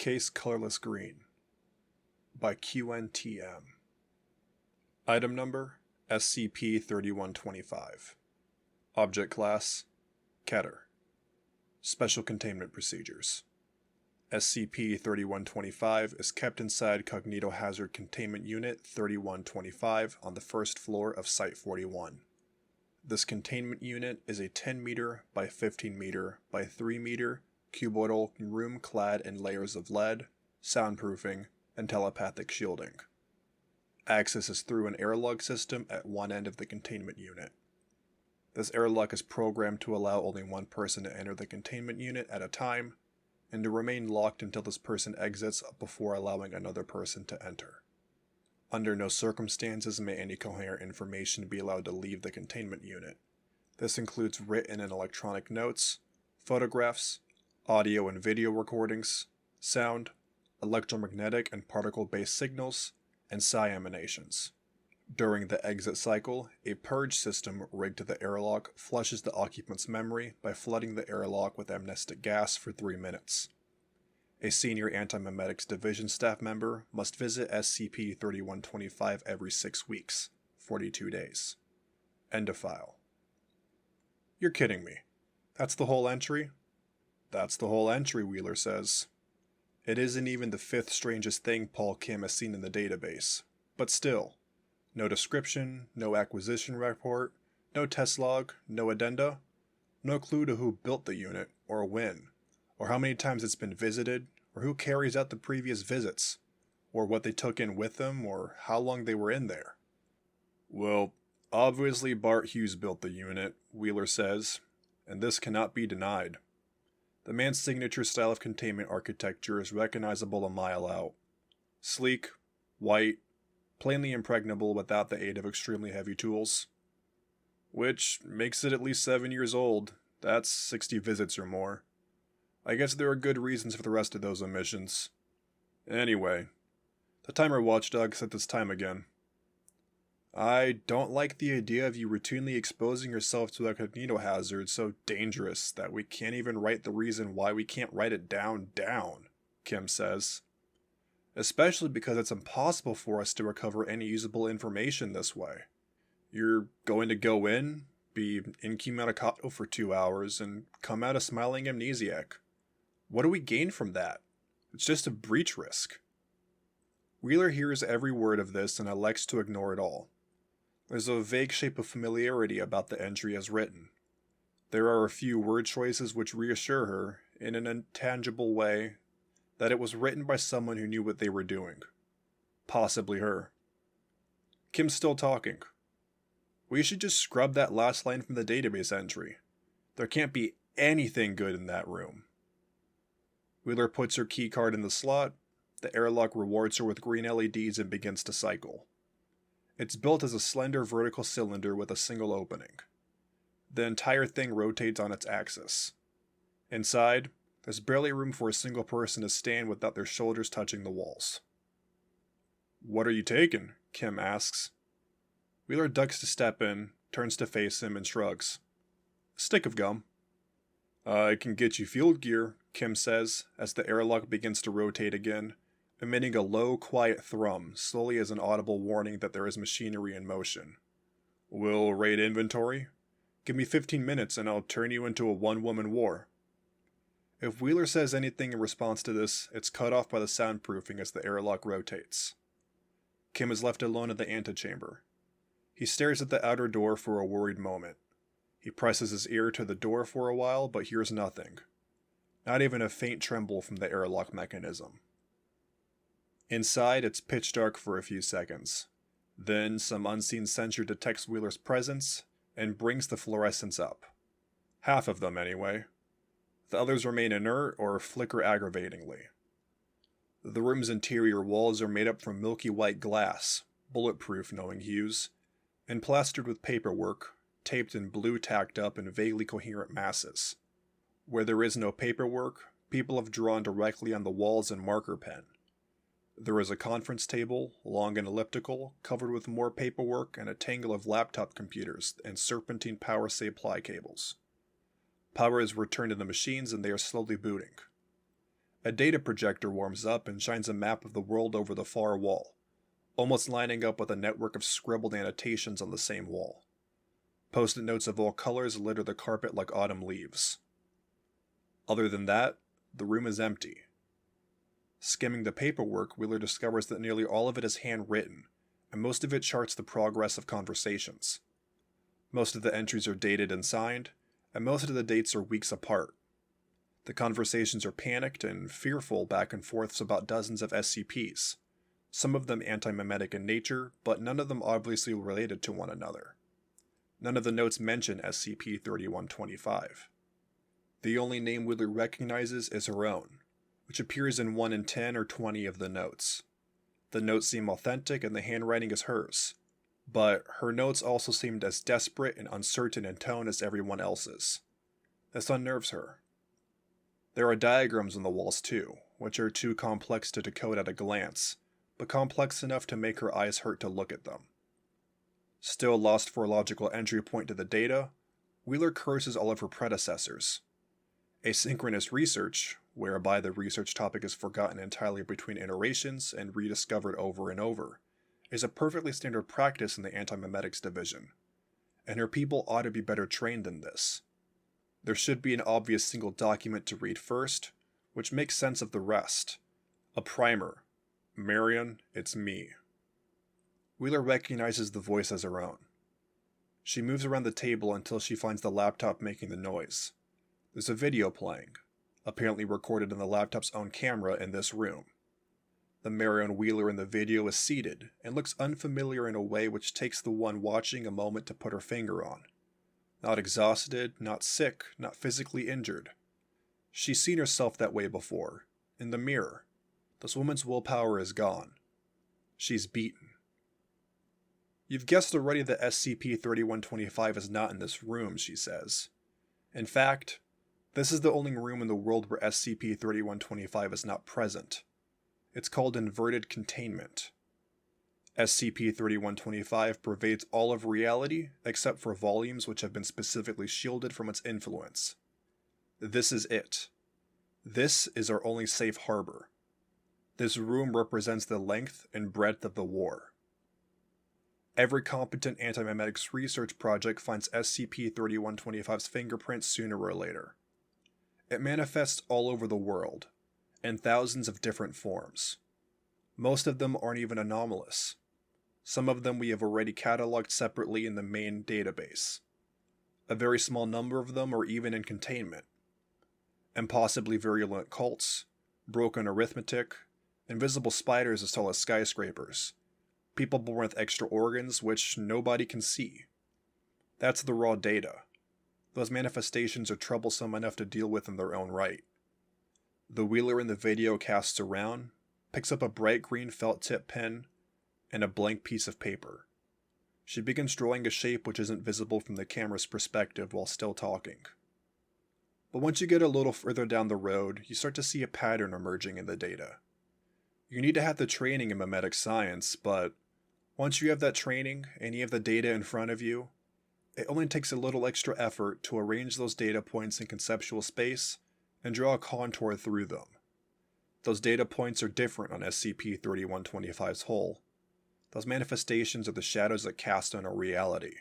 Case Colorless Green by QNTM. Item Number SCP-3125. Object Class Keter. Special Containment Procedures. SCP-3125 is kept inside Cognitohazard Containment Unit 3125 on the first floor of Site-41. This containment unit is a 10 meter by 15 meter by 3 meter cuboidal room clad in layers of lead, soundproofing, and telepathic shielding. Access is through an airlock system at one end of the containment unit. This airlock is programmed to allow only one person to enter the containment unit at a time, and to remain locked until this person exits before allowing another person to enter. Under no circumstances may any coherent information be allowed to leave the containment unit. This includes written and electronic notes, photographs, audio and video recordings, sound, electromagnetic and particle-based signals, and psi emanations. During the exit cycle, a purge system rigged to the airlock flushes the occupant's memory by flooding the airlock with amnestic gas for 3 minutes. A senior Anti-Memetics Division staff member must visit SCP-3125 every 6 weeks, 42 days. End of file. You're kidding me. That's the whole entry? That's the whole entry, Wheeler says. It isn't even the 5th strangest thing Paul Kim has seen in the database, but still. No description, no acquisition report, no test log, no addenda, no clue to who built the unit, or when, or how many times it's been visited, or who carries out the previous visits, or what they took in with them, or how long they were in there. Well, obviously Bart Hughes built the unit, Wheeler says, and this cannot be denied. The man's signature style of containment architecture is recognizable a mile out. Sleek, white, plainly impregnable without the aid of extremely heavy tools. Which makes it at least 7 years old. That's 60 visits or more. I guess there are good reasons for the rest of those omissions. Anyway, the timer watchdog set this time again. I don't like the idea of you routinely exposing yourself to a cognitohazard so dangerous that we can't even write the reason why we can't write it down, Kim says. Especially because it's impossible for us to recover any usable information this way. You're going to go in, be incommunicado for 2 hours, and come out a smiling amnesiac. What do we gain from that? It's just a breach risk. Wheeler hears every word of this and elects to ignore it all. There's a vague shape of familiarity about the entry as written. There are a few word choices which reassure her, in an intangible way, that it was written by someone who knew what they were doing. Possibly her. Kim's still talking. We should just scrub that last line from the database entry. There can't be anything good in that room. Wheeler puts her keycard in the slot, the airlock rewards her with green LEDs and begins to cycle. It's built as a slender vertical cylinder with a single opening. The entire thing rotates on its axis. Inside, there's barely room for a single person to stand without their shoulders touching the walls. What are you taking? Kim asks. Wheeler ducks to step in, turns to face him, and shrugs. A stick of gum. I can get you field gear, Kim says, as the airlock begins to rotate again, emitting a low, quiet thrum, slowly as an audible warning that there is machinery in motion. We'll raid inventory? Give me 15 minutes and I'll turn you into a one-woman war. If Wheeler says anything in response to this, it's cut off by the soundproofing as the airlock rotates. Kim is left alone in the antechamber. He stares at the outer door for a worried moment. He presses his ear to the door for a while, but hears nothing. Not even a faint tremble from the airlock mechanism. Inside, it's pitch dark for a few seconds. Then, some unseen sensor detects Wheeler's presence and brings the fluorescents up. Half of them, anyway. The others remain inert or flicker aggravatingly. The room's interior walls are made up from milky white glass, bulletproof knowing hues, and plastered with paperwork, taped in blue tacked up in vaguely coherent masses. Where there is no paperwork, people have drawn directly on the walls in marker pen. There is a conference table, long and elliptical, covered with more paperwork and a tangle of laptop computers and serpentine power supply cables. Power is returned to the machines and they are slowly booting. A data projector warms up and shines a map of the world over the far wall, almost lining up with a network of scribbled annotations on the same wall. Post-it notes of all colors litter the carpet like autumn leaves. Other than that, the room is empty. Skimming the paperwork, Wheeler discovers that nearly all of it is handwritten, and most of it charts the progress of conversations. Most of the entries are dated and signed, and most of the dates are weeks apart. The conversations are panicked and fearful back and forths about dozens of SCPs, some of them anti-memetic in nature, but none of them obviously related to one another. None of the notes mention SCP-3125. The only name Wheeler recognizes is her own, which appears in 1 in 10 or 20 of the notes. The notes seem authentic and the handwriting is hers, but her notes also seemed as desperate and uncertain in tone as everyone else's. This unnerves her. There are diagrams on the walls too, which are too complex to decode at a glance, but complex enough to make her eyes hurt to look at them. Still lost for a logical entry point to the data, Wheeler curses all of her predecessors. Asynchronous research, whereby the research topic is forgotten entirely between iterations and rediscovered over and over, is a perfectly standard practice in the anti-memetics division, and her people ought to be better trained than this. There should be an obvious single document to read first, which makes sense of the rest. A primer. Marion, it's me. Wheeler recognizes the voice as her own. She moves around the table until she finds the laptop making the noise. There's a video playing, apparently recorded in the laptop's own camera in this room. The Marion Wheeler in the video is seated and looks unfamiliar in a way which takes the one watching a moment to put her finger on. Not exhausted, not sick, not physically injured. She's seen herself that way before, in the mirror. This woman's willpower is gone. She's beaten. You've guessed already that SCP-3125 is not in this room, she says. In fact, this is the only room in the world where SCP-3125 is not present. It's called inverted containment. SCP-3125 pervades all of reality except for volumes which have been specifically shielded from its influence. This is it. This is our only safe harbor. This room represents the length and breadth of the war. Every competent anti-memetics research project finds SCP-3125's fingerprints sooner or later. It manifests all over the world, in thousands of different forms. Most of them aren't even anomalous. Some of them we have already cataloged separately in the main database. A very small number of them are even in containment. Impossibly virulent cults, broken arithmetic, invisible spiders as tall as skyscrapers, people born with extra organs which nobody can see. That's the raw data. Those manifestations are troublesome enough to deal with in their own right. The Wheeler in the video casts around, picks up a bright green felt tip pen, and a blank piece of paper. She begins drawing a shape which isn't visible from the camera's perspective while still talking. But once you get a little further down the road, you start to see a pattern emerging in the data. You need to have the training in memetic science, but once you have that training and you have the data in front of you, it only takes a little extra effort to arrange those data points in conceptual space and draw a contour through them. Those data points are different on SCP-3125's whole. Those manifestations are the shadows that cast on our reality.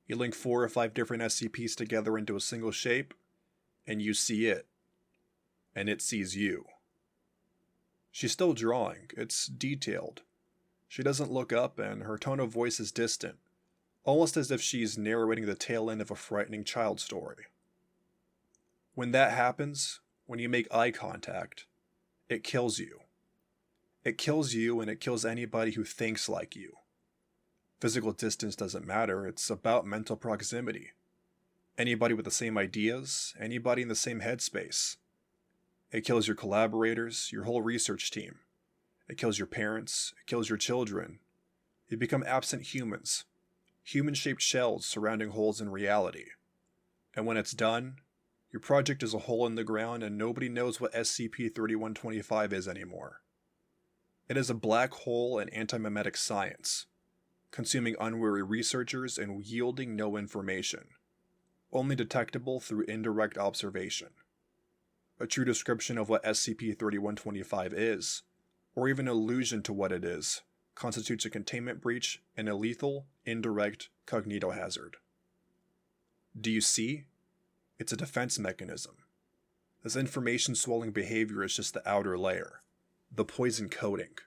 You link 4 or 5 different SCPs together into a single shape, and you see it. And it sees you. She's still drawing. It's detailed. She doesn't look up, and her tone of voice is distant, almost as if she's narrating the tail end of a frightening child story. When that happens, when you make eye contact, it kills you. It kills you, and it kills anybody who thinks like you. Physical distance doesn't matter, it's about mental proximity. Anybody with the same ideas, anybody in the same headspace. It kills your collaborators, your whole research team. It kills your parents, it kills your children. You become absent humans, human-shaped shells surrounding holes in reality. And when it's done, your project is a hole in the ground and nobody knows what SCP-3125 is anymore. It is a black hole in anti-memetic science, consuming unwary researchers and yielding no information, only detectable through indirect observation. a true description of what SCP-3125 is, or even an allusion to what it is, constitutes a containment breach and a lethal, indirect cognitohazard. Do you see? It's a defense mechanism. This information-swelling behavior is just the outer layer, the poison coating.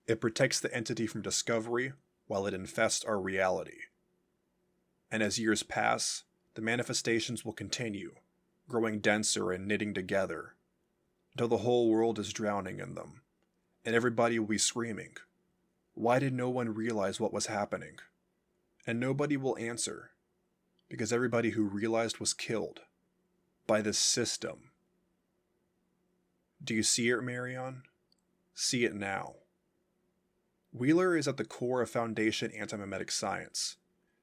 It protects the entity from discovery while it infests our reality. And as years pass, the manifestations will continue, growing denser and knitting together, until the whole world is drowning in them, and everybody will be screaming, "Why did no one realize what was happening?" And nobody will answer, because everybody who realized was killed by this system. Do you see it, Marion? See it now. Wheeler is at the core of Foundation antimemetic science.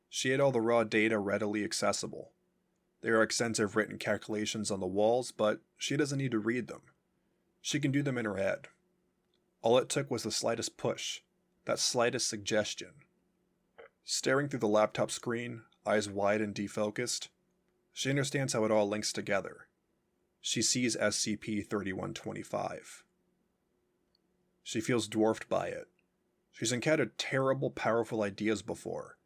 She had all the raw data readily accessible. There are extensive written calculations on the walls, but she doesn't need to read them. She can do them in her head. All it took was the slightest push, that slightest suggestion. Staring through the laptop screen, eyes wide and defocused, she understands how it all links together. She sees SCP-3125. She feels dwarfed by it. She's encountered terrible, powerful ideas before,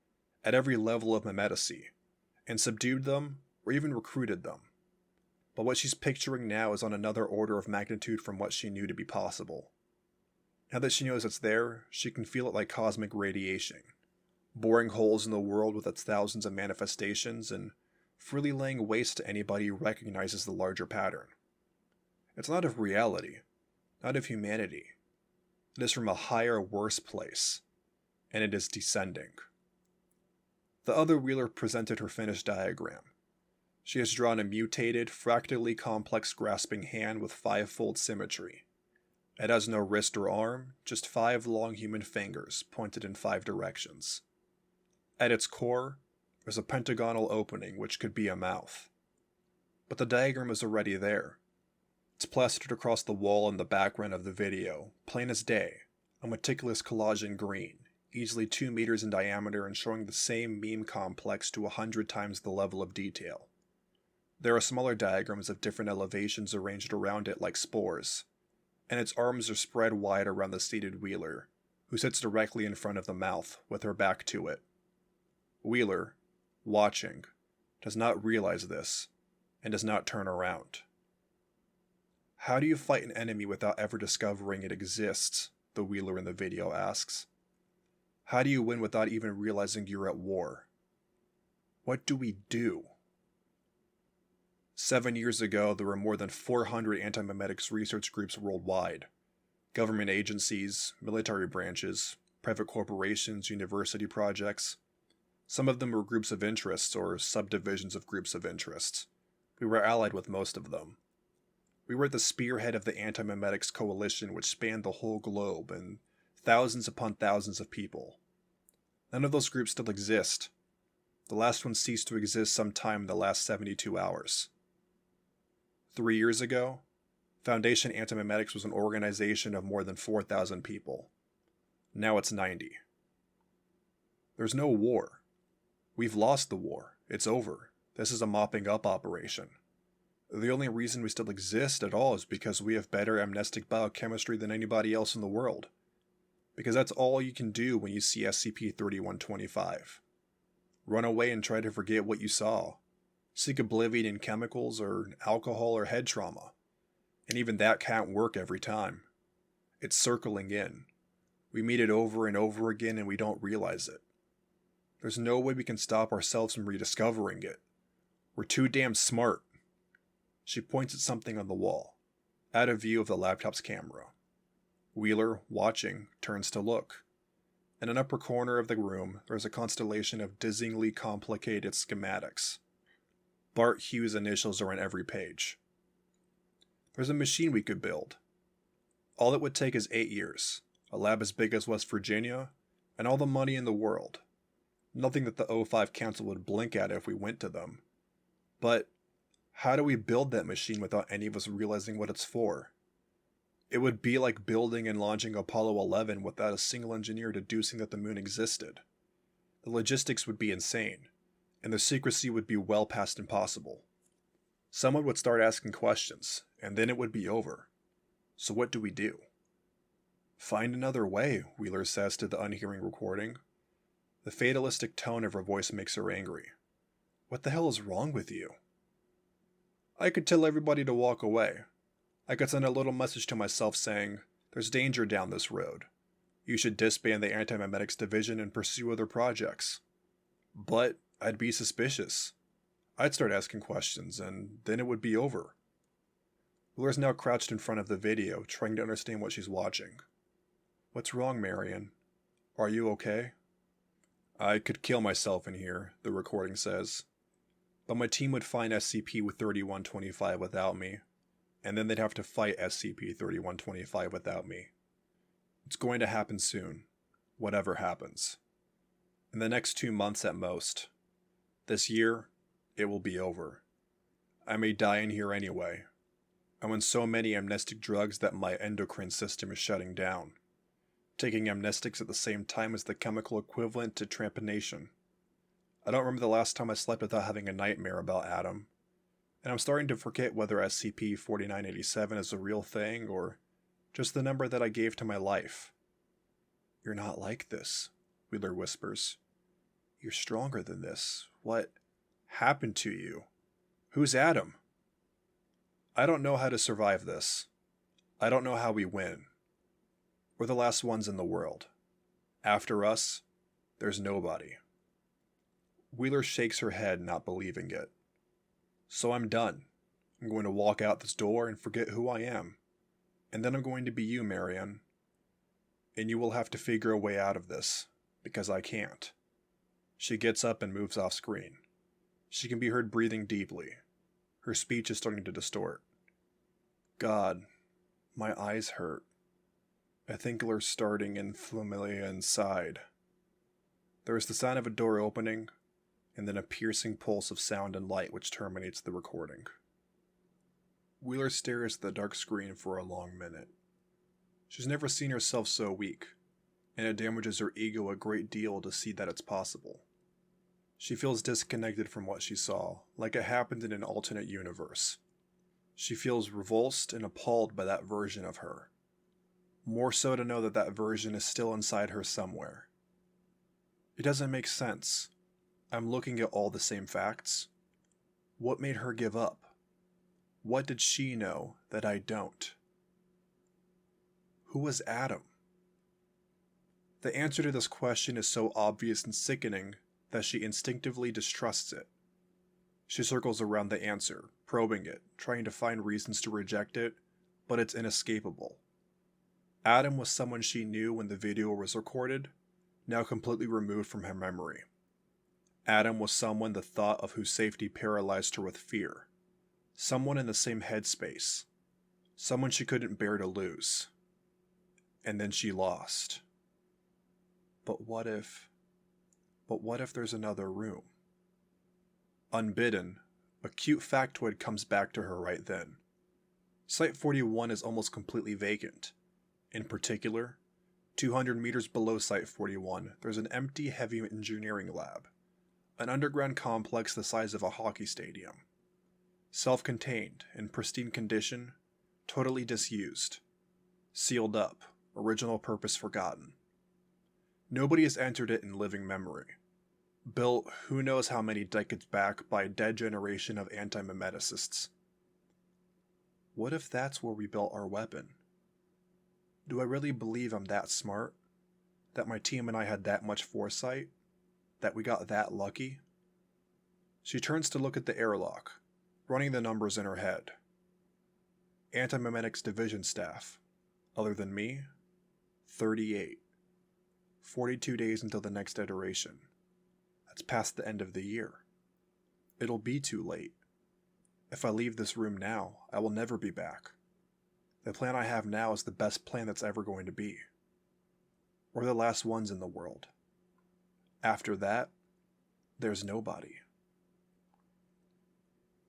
at every level of memetacy, and subdued them or even recruited them. But what she's picturing now is on another order of magnitude from what she knew to be possible. Now that she knows it's there, she can feel it like cosmic radiation, boring holes in the world with its thousands of manifestations and freely laying waste to anybody who recognizes the larger pattern. It's not of reality, not of humanity. It is from a higher, worse place, and it is descending. The other Wheeler presented her finished diagram. She has drawn a mutated, fractally complex grasping hand with 5-fold symmetry. It has no wrist or arm, just 5 long human fingers pointed in 5 directions. At its core, there's a pentagonal opening which could be a mouth. But the diagram is already there. It's plastered across the wall in the background of the video, plain as day, a meticulous collage in green, easily 2 meters in diameter and showing the same meme complex to 100 times the level of detail. There are smaller diagrams of different elevations arranged around it like spores, and its arms are spread wide around the seated Wheeler, who sits directly in front of the mouth with her back to it. Wheeler, watching, does not realize this, and does not turn around. How do you fight an enemy without ever discovering it exists? The Wheeler in the video asks. How do you win without even realizing you're at war? What do we do? 7 years ago, there were more than 400 antimemetics research groups worldwide. Government agencies, military branches, private corporations, university projects. Some of them were groups of interests or subdivisions of groups of interests. We were allied with most of them. We were at the spearhead of the antimemetics coalition which spanned the whole globe and thousands upon thousands of people. None of those groups still exist. The last one ceased to exist sometime in the last 72 hours. 3 years ago, Foundation Antimemetics was an organization of more than 4,000 people. Now it's 90. There's no war. We've lost the war. It's over. This is a mopping up operation. The only reason we still exist at all is because we have better amnestic biochemistry than anybody else in the world. Because that's all you can do when you see SCP-3125. Run away and try to forget what you saw. Seek oblivion in chemicals or alcohol or head trauma. And even that can't work every time. It's circling in. We meet it over and over again and we don't realize it. There's no way we can stop ourselves from rediscovering it. We're too damn smart. She points at something on the wall, out of view of the laptop's camera. Wheeler, watching, turns to look. In an upper corner of the room, there is a constellation of dizzyingly complicated schematics. Bart Hughes' initials are on every page. There's a machine we could build. All it would take is 8 years, a lab as big as West Virginia, and all the money in the world. Nothing that the O5 Council would blink at if we went to them. But how do we build that machine without any of us realizing what it's for? It would be like building and launching Apollo 11 without a single engineer deducing that the moon existed. The logistics would be insane, and the secrecy would be well past impossible. Someone would start asking questions, and then it would be over. So what do we do? Find another way, Wheeler says to the unhearing recording. The fatalistic tone of her voice makes her angry. What the hell is wrong with you? I could tell everybody to walk away. I could send a little message to myself saying, there's danger down this road. You should disband the Anti-Memetics Division and pursue other projects. But I'd be suspicious. I'd start asking questions, and then it would be over. Wheeler's now crouched in front of the video, trying to understand what she's watching. What's wrong, Marion? Are you okay? I could kill myself in here, the recording says. But my team would find SCP-3125 without me, and then they'd have to fight SCP-3125 without me. It's going to happen soon, whatever happens. In the next 2 months at most. This year, it will be over. I may die in here anyway. I'm on so many amnestic drugs that my endocrine system is shutting down. Taking amnestics at the same time is the chemical equivalent to tramponation. I don't remember the last time I slept without having a nightmare about Adam. And I'm starting to forget whether SCP-4987 is a real thing or just the number that I gave to my life. You're not like this, Wheeler whispers. You're stronger than this. What happened to you? Who's Adam? I don't know how to survive this. I don't know how we win. We're the last ones in the world. After us, there's nobody. Wheeler shakes her head, not believing it. So I'm done. I'm going to walk out this door and forget who I am. And then I'm going to be you, Marion. And you will have to figure a way out of this, because I can't. She gets up and moves off screen. She can be heard breathing deeply. Her speech is starting to distort. God, my eyes hurt. I think they're starting in familia inside. There is the sound of a door opening, and then a piercing pulse of sound and light which terminates the recording. Wheeler stares at the dark screen for a long minute. She's never seen herself so weak, and it damages her ego a great deal to see that it's possible. She feels disconnected from what she saw, like it happened in an alternate universe. She feels revulsed and appalled by that version of her. More so to know that that version is still inside her somewhere. It doesn't make sense. I'm looking at all the same facts. What made her give up? What did she know that I don't? Who was Adam? The answer to this question is so obvious and sickening that she instinctively distrusts it. She circles around the answer, probing it, trying to find reasons to reject it, but it's inescapable. Adam was someone she knew when the video was recorded, now completely removed from her memory. Adam was someone the thought of whose safety paralyzed her with fear. Someone in the same headspace. Someone she couldn't bear to lose. And then she lost. But what if there's another room? Unbidden, a cute factoid comes back to her right then. Site-41 is almost completely vacant. In particular, 200 meters below Site-41, there's an empty heavy engineering lab. An underground complex the size of a hockey stadium. Self-contained, in pristine condition, totally disused. Sealed up, original purpose forgotten. Nobody has entered it in living memory. Built who knows how many decades back by a dead generation of anti-memeticists. What if that's where we built our weapon? Do I really believe I'm that smart? That my team and I had that much foresight? That we got that lucky? She turns to look at the airlock, running the numbers in her head. Anti-Memetics Division staff, other than me, 38. 42 days until the next iteration. That's past the end of the year. It'll be too late. If I leave this room now, I will never be back. The plan I have now is the best plan that's ever going to be. We're the last ones in the world. After that, there's nobody.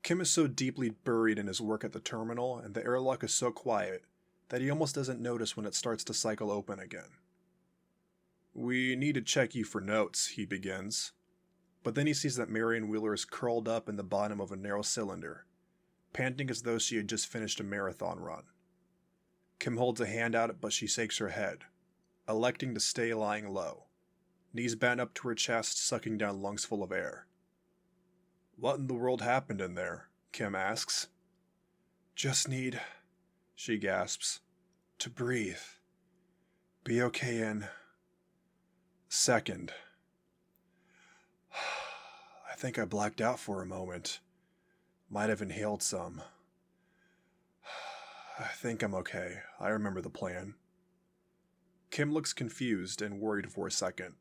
Kim is so deeply buried in his work at the terminal, and the airlock is so quiet, that he almost doesn't notice when it starts to cycle open again. We need to check you for notes, he begins. But then he sees that Marion Wheeler is curled up in the bottom of a narrow cylinder, panting as though she had just finished a marathon run. Kim holds a hand out, but she shakes her head, electing to stay lying low, knees bent up to her chest, sucking down lungs full of air. "What in the world happened in there?" Kim asks. "Just need," she gasps, "to breathe. Be okay in a second. I think I blacked out for a moment. Might have inhaled some. I think I'm okay. I remember the plan." Kim looks confused and worried for a second,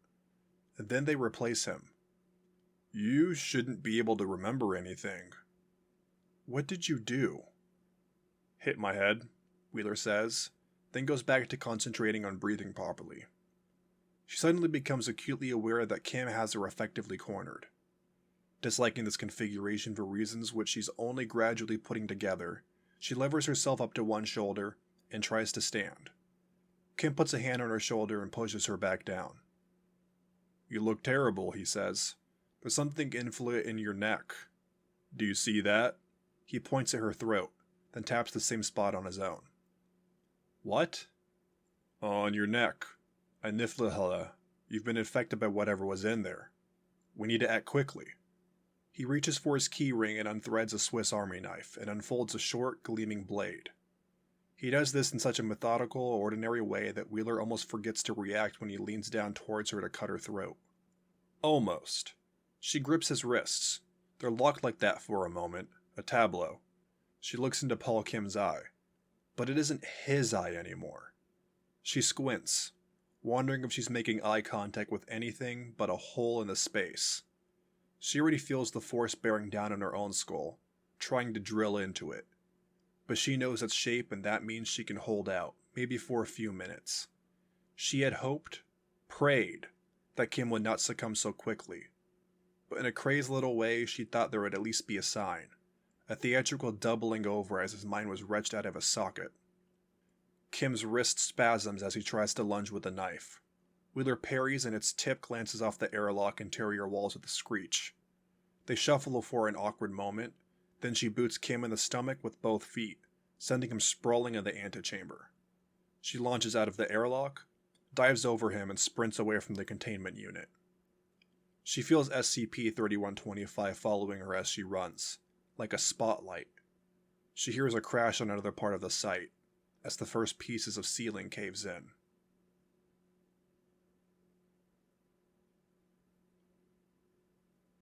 and then they replace him. "You shouldn't be able to remember anything. What did you do?" "Hit my head," Wheeler says, then goes back to concentrating on breathing properly. She suddenly becomes acutely aware that Kim has her effectively cornered. Disliking this configuration for reasons which she's only gradually putting together, she levers herself up to one shoulder and tries to stand. Kim puts a hand on her shoulder and pushes her back down. "You look terrible," he says. "There's something inflated in your neck. Do you see that?" He points at her throat, then taps the same spot on his own. "What?" "On your neck. A niflahela. You've been infected by whatever was in there. We need to act quickly." He reaches for his key ring and unthreads a Swiss Army knife and unfolds a short, gleaming blade. He does this in such a methodical, ordinary way that Wheeler almost forgets to react when he leans down towards her to cut her throat. Almost. She grips his wrists. They're locked like that for a moment, a tableau. She looks into Paul Kim's eye. But it isn't his eye anymore. She squints, wondering if she's making eye contact with anything but a hole in the space. She already feels the force bearing down on her own skull, trying to drill into it. But she knows its shape, and that means she can hold out, maybe for a few minutes. She had hoped, prayed, that Kim would not succumb so quickly. But in a crazed little way, she thought there would at least be a sign, a theatrical doubling over as his mind was wrenched out of a socket. Kim's wrist spasms as he tries to lunge with the knife. Wheeler parries and its tip glances off the airlock interior walls with a screech. They shuffle for an awkward moment, then she boots Kim in the stomach with both feet, sending him sprawling in the antechamber. She launches out of the airlock, dives over him, and sprints away from the containment unit. She feels SCP-3125 following her as she runs, like a spotlight. She hears a crash on another part of the site, as the first pieces of ceiling caves in.